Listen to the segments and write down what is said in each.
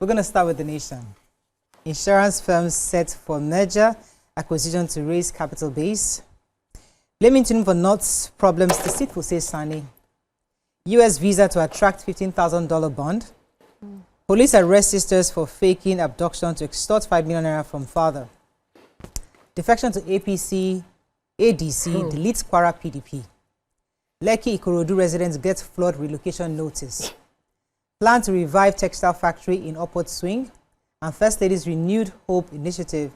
We're going to start with the nation. Insurance firms set for merger, acquisition to raise capital base. Blaming Tinubu for not problems deceitful, says Sani. US visa to attract $15,000 bond. Police arrest sisters for faking abduction to extort 5 million naira from father. Defection to ADC deletes Kwara PDP. Lekki Ikorodu residents get flood relocation notice. Plan to revive textile factory in upward swing. And First Lady's renewed hope initiative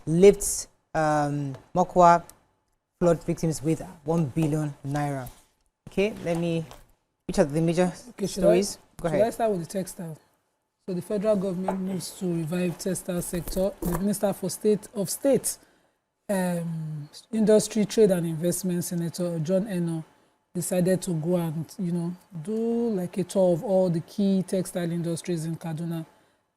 lifts Mokwa flood victims with 1 billion naira. Okay, which are the major stories? Go ahead. Should I start with the textile? So the federal government moves to revive textile sector. The Minister for State, Industry, Trade and Investment, Senator John Eno, decided to go and, do like a tour of all the key textile industries in Kaduna,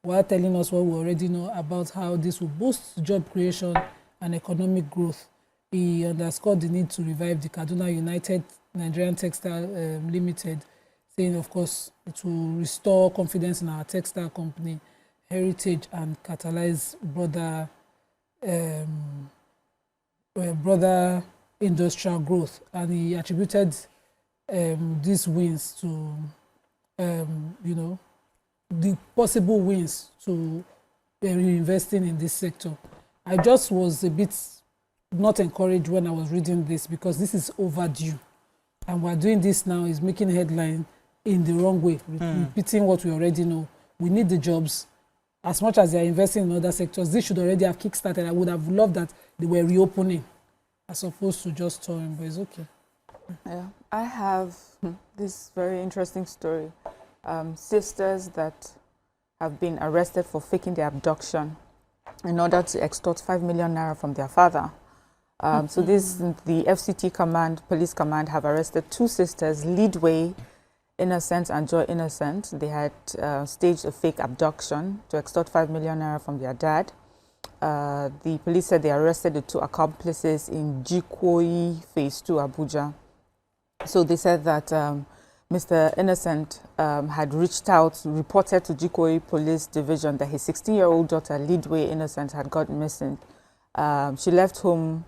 while telling us what we already know about how this will boost job creation and economic growth. He underscored the need to revive the Kaduna United Nigerian Textile Limited, saying, of course, it will restore confidence in our textile company, heritage, and catalyze broader industrial growth. And he attributed these wins to, the possible wins to reinvesting in this sector. I just was a bit not encouraged when I was reading this, because this is overdue. And we're doing this now is making headline in the wrong way, repeating what we already know. We need the jobs. As much as they're investing in other sectors, this should already have kickstarted. I would have loved that they were reopening as opposed to just touring, but it's okay. Yeah, I have this very interesting story. Sisters that have been arrested for faking their abduction in order to extort 5 million naira from their father. So the FCT command, police command, have arrested 2 sisters, Leadway Innocent and Joy Innocent. They had staged a fake abduction to extort 5 million naira from their dad. The police said they arrested the 2 accomplices in Jikoyi Phase 2, Abuja. So they said that Mr. Innocent had reached out, reported to Jikoyi Police Division that his 16-year-old daughter, Leadway Innocent, had gone missing. She left home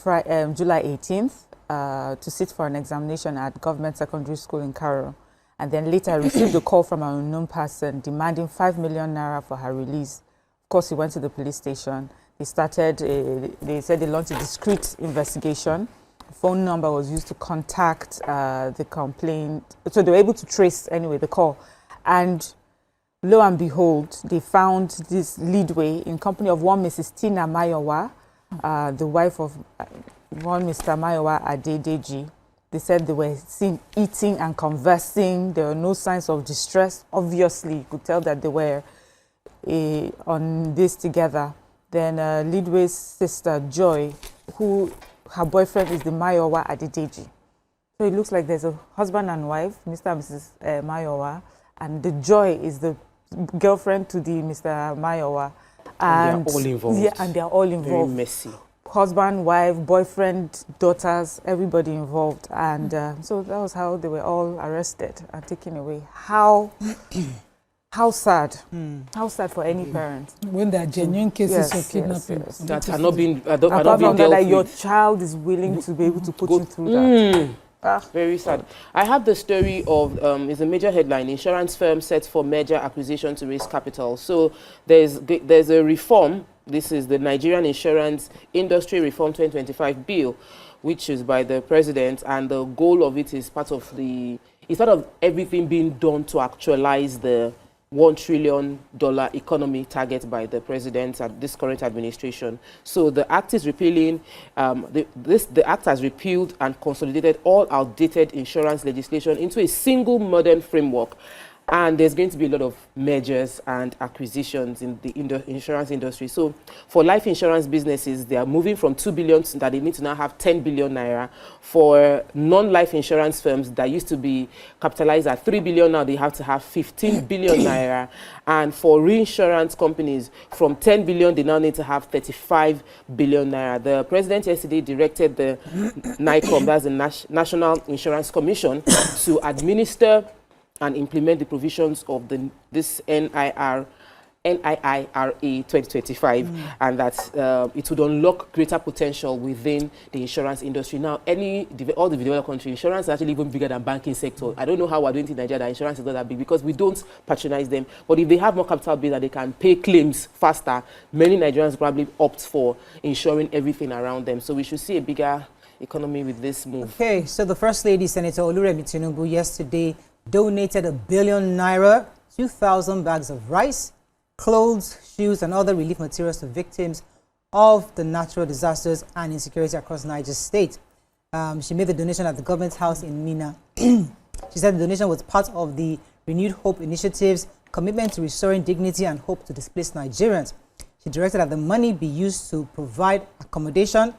July 18th to sit for an examination at Government Secondary School in Cairo. And then later received a call from an unknown person demanding 5 million naira for her release. Of course, he went to the police station. They said they launched a discreet investigation. The phone number was used to contact the complaint. So they were able to trace, anyway, the call. And lo and behold, they found this Leadway in company of one Mrs. Tina Mayowa, the wife of one Mr. Mayowa Adedeji. They said they were seen eating and conversing. There were no signs of distress. Obviously, you could tell that they were on this together. Then Leadway's sister, Joy, who her boyfriend is the Mayowa Adedeji. So it looks like there's a husband and wife, Mr. and Mrs. Mayowa, and the Joy is the girlfriend to the Mr. Mayowa. And they're all involved. Yeah, and they're all involved. Very messy. Husband, wife, boyfriend, daughters, everybody involved. And so that was how they were all arrested and taken away. How sad. How sad for any parent. When there are genuine cases of kidnapping. That are not being dealt that your child is willing to be able to put you through that. Very sad. I have the story of, it's a major headline, insurance firm set for merger acquisition to raise capital. So there's a reform. This is the Nigerian Insurance Industry Reform 2025 bill, which is by the president, and the goal of it is part of everything being done to actualize the $1 trillion economy target by the president at this current administration. So the act is repealing, the act has repealed and consolidated all outdated insurance legislation into a single modern framework. And there's going to be a lot of mergers and acquisitions in the insurance industry. So for life insurance businesses, they are moving from 2 billion that they need to now have 10 billion naira. For non-life insurance firms that used to be capitalized at 3 billion, now they have to have 15 billion naira. And for reinsurance companies, from 10 billion, they now need to have 35 billion naira. The president yesterday directed the NICOM, that's the National Insurance Commission, to administer and implement the provisions of this NIR NIIRA 2025, and that it would unlock greater potential within the insurance industry. Now, all the developed countries, insurance is actually even bigger than banking sector. I don't know how we're doing it in Nigeria that insurance is not that big because we don't patronize them. But if they have more capital base and they can pay claims faster, many Nigerians probably opt for insuring everything around them. So we should see a bigger economy with this move. Okay, so the First Lady, Senator Oluremi Tinubu, yesterday donated ₦1 billion, 2,000 bags of rice, clothes, shoes, and other relief materials to victims of the natural disasters and insecurity across Niger State. She made the donation at the government house in Mina. She said the donation was part of the Renewed Hope Initiative's commitment to restoring dignity and hope to displaced Nigerians. She directed that the money be used to provide accommodation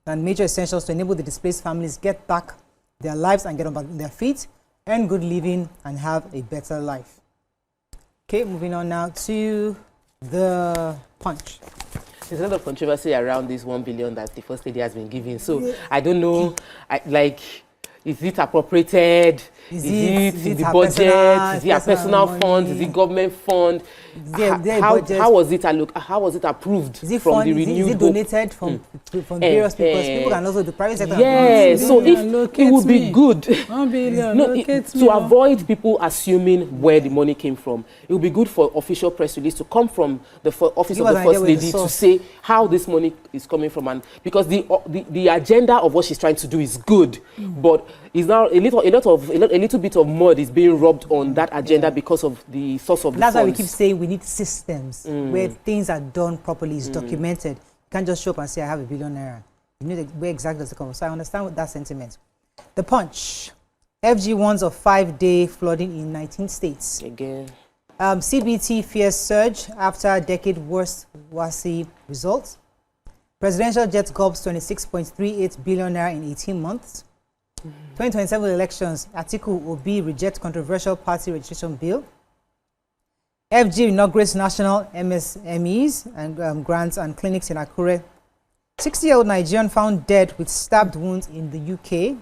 and major essentials to enable the displaced families get back their lives and get on their feet, earn good living, and have a better life. Okay, moving on now to the Punch. There's a lot of controversy around this 1 billion that the First Lady has been giving. So I don't know, is it appropriated? Is it in the budget? Is it a personal fund? Is it government fund? How was it approved from the Renewed Is it donated from various people? People can also do private sector. Yeah, so it would be good 1 billion, to avoid people assuming where the money came from. It would be good for official press release to come from the office of the First Lady to say how this money is coming from, and because the agenda of what she's trying to do is good, but is now a little bit of mud is being rubbed on that agenda because of the source of the funds. That's why we keep saying we need systems where things are done properly, is documented. You can't just show up and say I have ₦1 billion. You need where exactly does it come from. So I understand that sentiment. The Punch. FG warns of 5-day flooding in 19 states. Again. CBT fears surge after decade worst WASI results. Presidential jet gobs ₦26.38 billion in 18 months. 2027 elections, Atiku Obi reject controversial party registration bill. FG inaugurates national MSMEs and grants and clinics in Akure. 60-year-old Nigerian found dead with stabbed wounds in the UK.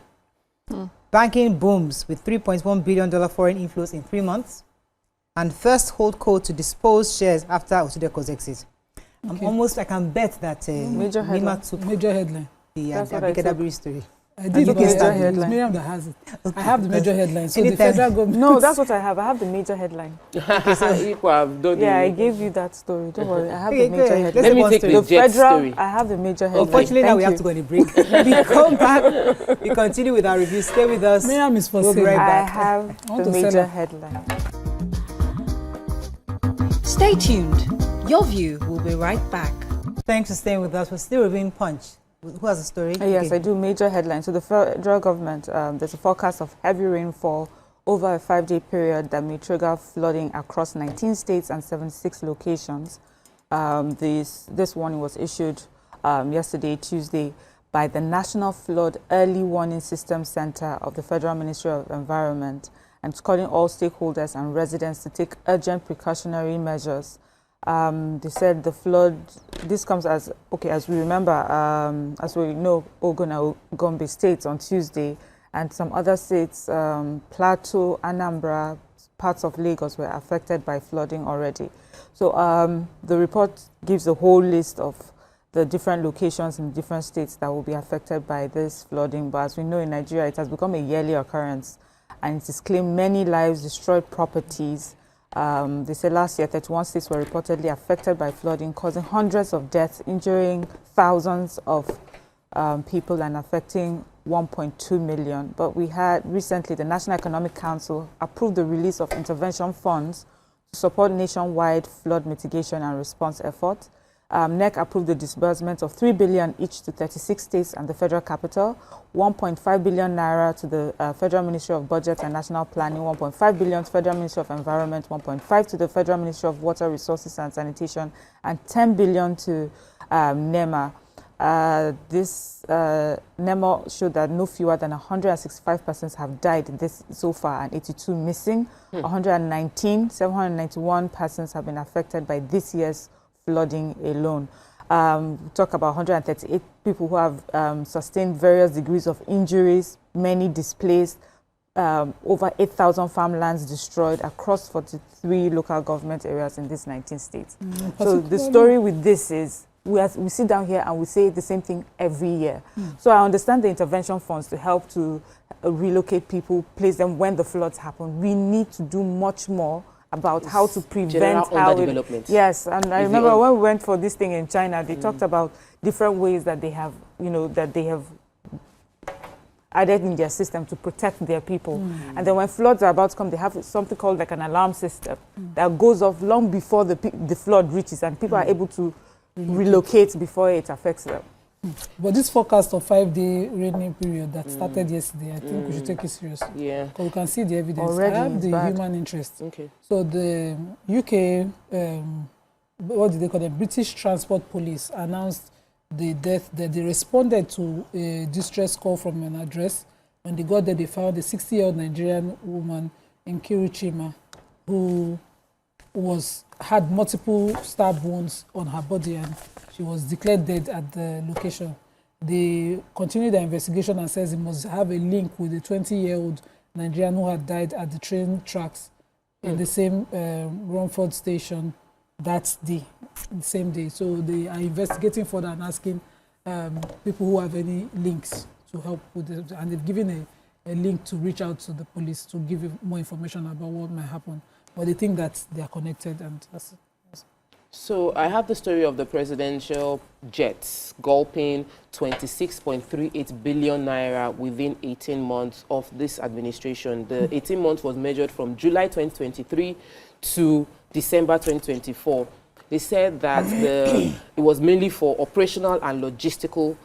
Banking booms with $3.1 billion foreign inflows in 3 months. And first holdco to dispose shares after Osudeko's exit. I can bet that NEMA took major headline. The Abikadabri story. I did the major headline. Miriam that has it. I have the major headline. So the federal government. No, that's what I have. I have the major headline. Okay, so I gave you that story. Don't worry. I have the major headline. Let me take the jet story. I have the major headline. Unfortunately, now we have to go on a break. We come back. We continue with our review. Stay with us. Miriam is for we'll be right back. I have the major headline. Stay tuned. Your View will be right back. Thanks for staying with us. We're still reviewing Punch. Who has a story? Yes, I do. Major headlines. So the federal government, there's a forecast of heavy rainfall over a 5-day period that may trigger flooding across 19 states and 76 locations. This warning was issued yesterday, Tuesday, by the National Flood Early Warning System Center of the Federal Ministry of Environment, and it's calling all stakeholders and residents to take urgent precautionary measures. They said the flood, this comes as we remember, as we know, Ogun and Gombe states on Tuesday, and some other states, Plateau, Anambra, parts of Lagos were affected by flooding already. So the report gives a whole list of the different locations in different states that will be affected by this flooding. But as we know, in Nigeria, it has become a yearly occurrence, and it has claimed many lives, destroyed properties. They said last year 31 states were reportedly affected by flooding, causing hundreds of deaths, injuring thousands of people, and affecting 1.2 million. But we had recently the National Economic Council approved the release of intervention funds to support nationwide flood mitigation and response efforts. NEC approved the disbursement of 3 billion each to 36 states and the federal capital, 1.5 billion naira to the Federal Ministry of Budget and National Planning, 1.5 billion to Federal Ministry of Environment, 1.5 to the Federal Ministry of Water Resources and Sanitation, and 10 billion to NEMA. This NEMA showed that no fewer than 165 persons have died so far, and 82 missing. 791 persons have been affected by this year's flooding alone. We talk about 138 people who have sustained various degrees of injuries, many displaced, over 8,000 farmlands destroyed across 43 local government areas in these 19 states. So the story with this is we sit down here and we say the same thing every year. So I understand the intervention funds to help to relocate people, place them when the floods happen. We need to do much more about how to prevent underdevelopment. Yes, and I remember when we went for this thing in China, they talked about different ways that they have, that they have added in their system to protect their people. And then when floods are about to come, they have something called like an alarm system that goes off long before the flood reaches, and people are able to relocate before it affects them. But this forecast of 5-day rainy period that started yesterday, I think we should take it seriously. Yeah. Because we can see the evidence. Already I have the bad. human interest. Okay. So the UK, what do they call them? British Transport Police announced the death that they responded to a distress call from an address. When they got there, they found a 60-year-old Nigerian woman in Kiruchima who had multiple stab wounds on her body, and she was declared dead at the location. They continued their investigation and says it must have a link with a 20-year-old Nigerian who had died at the train tracks in the same Romford station that day, the same day. So they are investigating further and asking people who have any links to help with it. And they've given a link to reach out to the police to give you more information about what might happen. But they think that they are connected, and that's it. So I have the story of the presidential jets gulping 26.38 billion naira within 18 months of this administration. The 18 months was measured from July 2023 to December 2024. They said that it was mainly for operational and logistical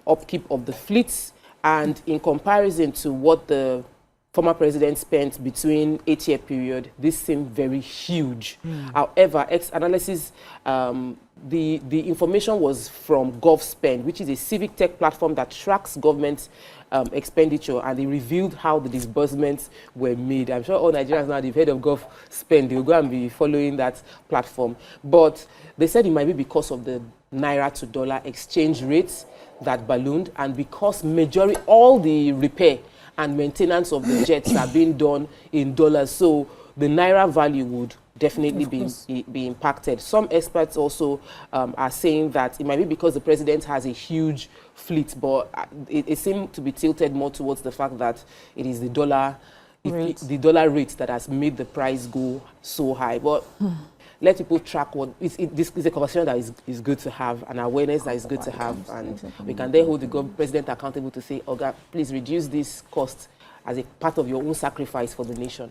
upkeep of the fleets, and in comparison to what the former president spent between 8-year period, this seemed very huge. However, analysis, the information was from GovSpend, which is a civic tech platform that tracks government expenditure, and they revealed how the disbursements were made. I'm sure all Nigerians now, they've heard of GovSpend, they'll go and be following that platform. But they said it might be because of the naira to dollar exchange rates that ballooned, and because all the repair and maintenance of the jets are being done in dollars, so the naira value would definitely be impacted. Some experts also are saying that it might be because the president has a huge fleet, but it seems to be tilted more towards the fact that it is the dollar rate that has made the price go so high. But let people track what this is a conversation that is good to have, an awareness that is good to have, and we can then hold the president accountable to say, "Oga, please reduce this cost as a part of your own sacrifice for the nation."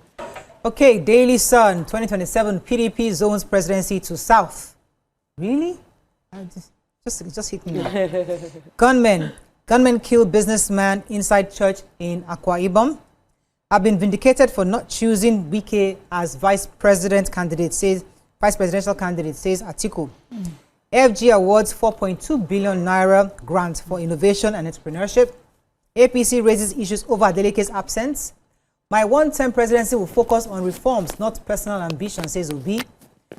Okay, Daily Sun, 2027 PDP zones presidency to South. Really? Just hit me now. Gunmen kill businessman inside church in Akwa Ibom. I've been vindicated for not choosing Wike as vice presidential candidate, says Atiku. FG awards 4.2 billion naira grant for innovation and entrepreneurship. APC raises issues over delegates' absence. My one-term presidency will focus on reforms, not personal ambition, says Obi.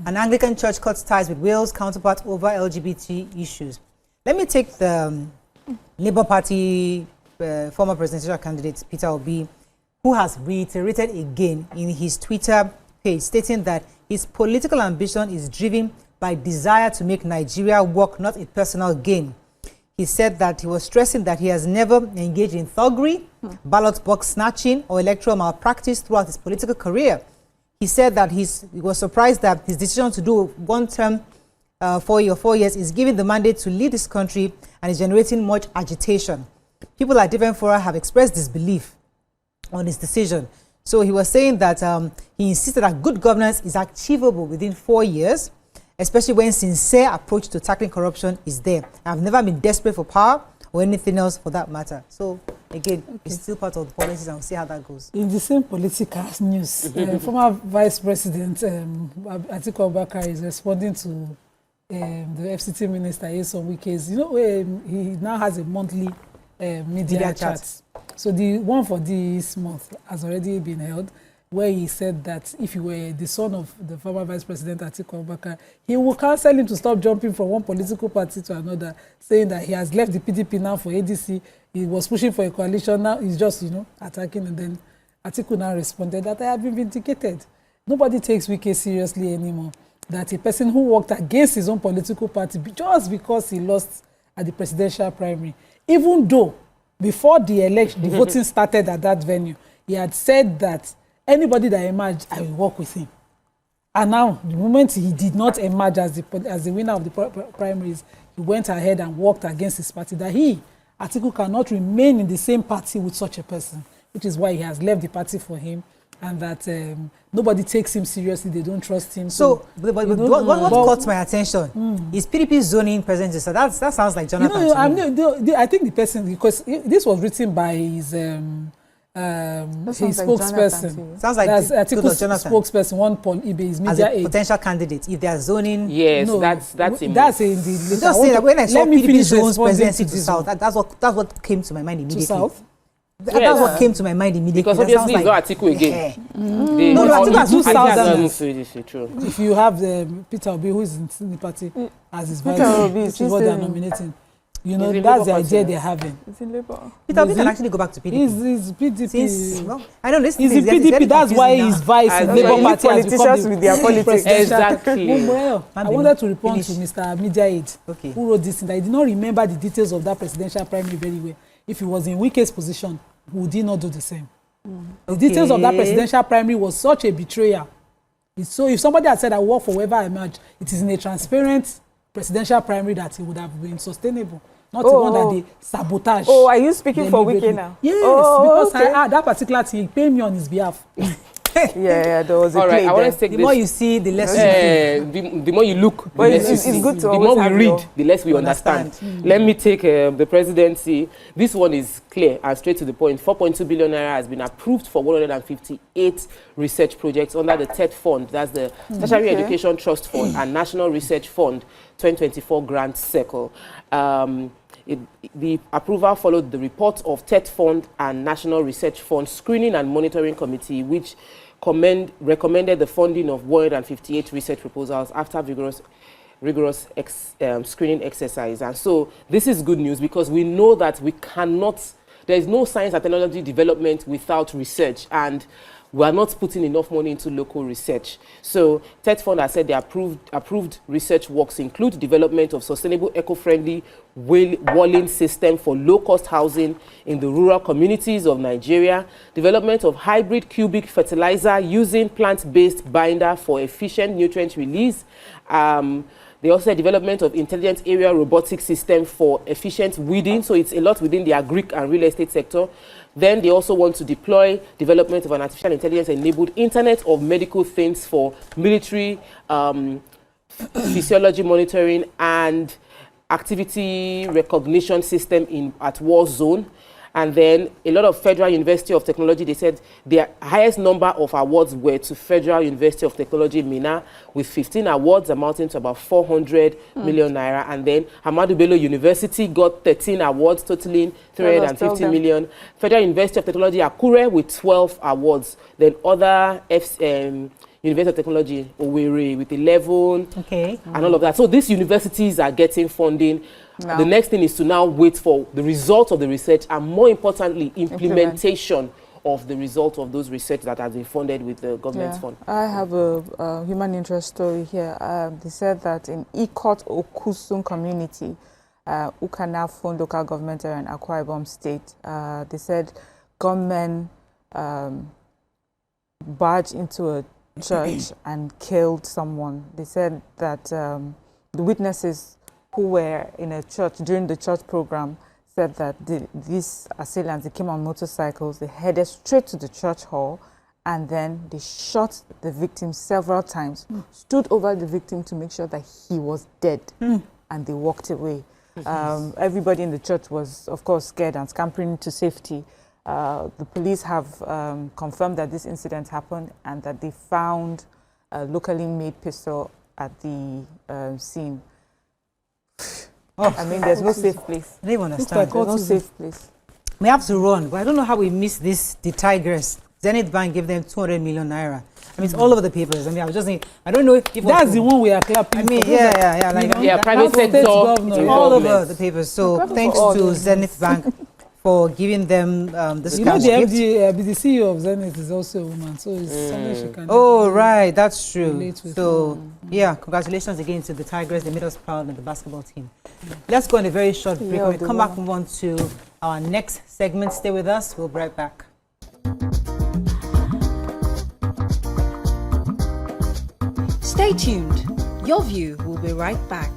An Anglican church cuts ties with Wales counterpart over LGBT issues. Let me take the Labour Party former presidential candidate, Peter Obi, who has reiterated again in his Twitter page, stating that his political ambition is driven by desire to make Nigeria work, not a personal gain. He said that he was stressing that he has never engaged in thuggery, ballot box snatching, or electoral malpractice throughout his political career. He said that he was surprised that his decision to do one term 4 years is giving the mandate to lead this country and is generating much agitation. People at different fora have expressed disbelief on his decision. So he was saying that he insisted that good governance is achievable within 4 years, especially when sincere approach to tackling corruption is there. I've never been desperate for power or anything else for that matter. So again, it's still part of the policies, and we'll see how that goes. In the same political news, former Vice President Atiku Abubakar is responding to the FCT Minister Nyesom Wike's. He now has a monthly media chat. So the one for this month has already been held. where he said that if he were the son of the former Vice President Atiku Abubakar, he would counsel him to stop jumping from one political party to another, saying that he has left the PDP now for ADC. He was pushing for a coalition. Now he's just, attacking. And then Atiku now responded that I have been vindicated. Nobody takes Wike seriously anymore. That a person who worked against his own political party just because he lost at the presidential primary, even though before the election, the voting started at that venue, he had said that anybody that emerged, I will work with him. And now, the moment he did not emerge as the winner of the primaries, he went ahead and worked against his party. That Atiku, cannot remain in the same party with such a person, which is why he has left the party for him, and that nobody takes him seriously. They don't trust him. So, but what caught my attention is PDP zoning present. So that sounds like Jonathan. I think the person, because this was written by his spokesperson. Sounds like Atiku's spokesperson, one Paul Ibe, his media as a potential candidate. If they are zoning, yes, no, that's in the. Just say that when I saw PDP zones presidency to South, that's what came to my mind immediately. To South. That's what came to my mind immediately. Because obviously it's not Atiku again. No, Atiku has two Southerners. If you have Peter Obi, who is in the party as his vice, which is what they are nominating. That's the idea they're having. It's in Labour. Peter Obi can actually go back to PDP. He's PDP. I know this. He's in PDP. That's why he's vice in Labour Party. Politicians with their politics. Exactly. I wanted to respond to Mr. Media Aid, who wrote this thing. That he did not remember the details of that presidential primary very well. If he was in Wike's position, would he not do the same? The details of that presidential primary was such a betrayal. So if somebody had said, I work for whoever I emerge, it is in a transparent presidential primary that it would have been sustainable. Not the one that they sabotage. Oh, are you speaking for Wike now? Yes, because that particular thing, he paid me on his behalf. Yeah, there was a play I there. The more you see, the less the more you look, the less you see. It's good to the more we read, the less we understand. Let me take the presidency. This one is clear and straight to the point. 4.2 billion naira has been approved for 158 research projects under the TED Fund. That's the Tertiary Education Trust Fund and National Research Fund 2024 Grant Circle. The approval followed the report of TED Fund and National Research Fund Screening and Monitoring Committee, which recommended the funding of 158 research proposals after rigorous screening exercise. And so this is good news because we know that there is no science and technology development without research, and we are not putting enough money into local research. So TED Fund has said the approved research works include development of sustainable eco-friendly walling system for low-cost housing in the rural communities of Nigeria, development of hybrid cubic fertilizer using plant-based binder for efficient nutrient release. They also said development of intelligent area robotic system for efficient weeding. So it's a lot within the agri and real estate sector. Then they also want to deploy development of an artificial intelligence-enabled Internet of Medical Things for military physiology monitoring and activity recognition system at war zone. And then a lot of Federal University of Technology, they said their highest number of awards were to Federal University of Technology, Minna, with 15 awards amounting to about 400 million naira. And then Ahmadu Bello University got 13 awards, totaling 350 million. Federal University of Technology, Akure, with 12 awards. Then other University of Technology, Owerri, with 11, and all of that. So these universities are getting funding. No. The next thing is to now wait for the results of the research and, more importantly, implementation of the result of those research that has been funded with the government fund. I have a human interest story here. They said that in Ikorodu Okusun community, Ukana Fund local government area in Akwa Ibom State, they said gunmen barged into a church and killed someone. They said that the witnesses who were in a church during the church program said that these assailants, they came on motorcycles, they headed straight to the church hall, and then they shot the victim several times, stood over the victim to make sure that he was dead, and they walked away. Everybody in the church was, of course, scared and scampering to safety. The police have confirmed that this incident happened and that they found a locally made pistol at the scene. I mean, there's no safe place. I don't even understand. There's no safe place. We have to run, but I don't know how we missed the tigress Zenith Bank gave them 200 million naira. I mean, it's all over the papers. I mean, I don't know if That's the one we are clapping. I mean, for. yeah. Like, Yeah, private State sector governor, it's yeah. all over involvement. the papers. So Clapping thanks for all to of Zenith Bank for giving them this You know, cash the gift. the CEO of Zenith is also a woman, so it's something she can. Oh, definitely right, that's true. relate with. So, yeah, congratulations again to the Tigers. They made us proud of the basketball team. Let's go on a very short break. Yeah, When we they come back, will. move on to our next segment. Stay with us. We'll be right back. Stay tuned. Your view will be right back.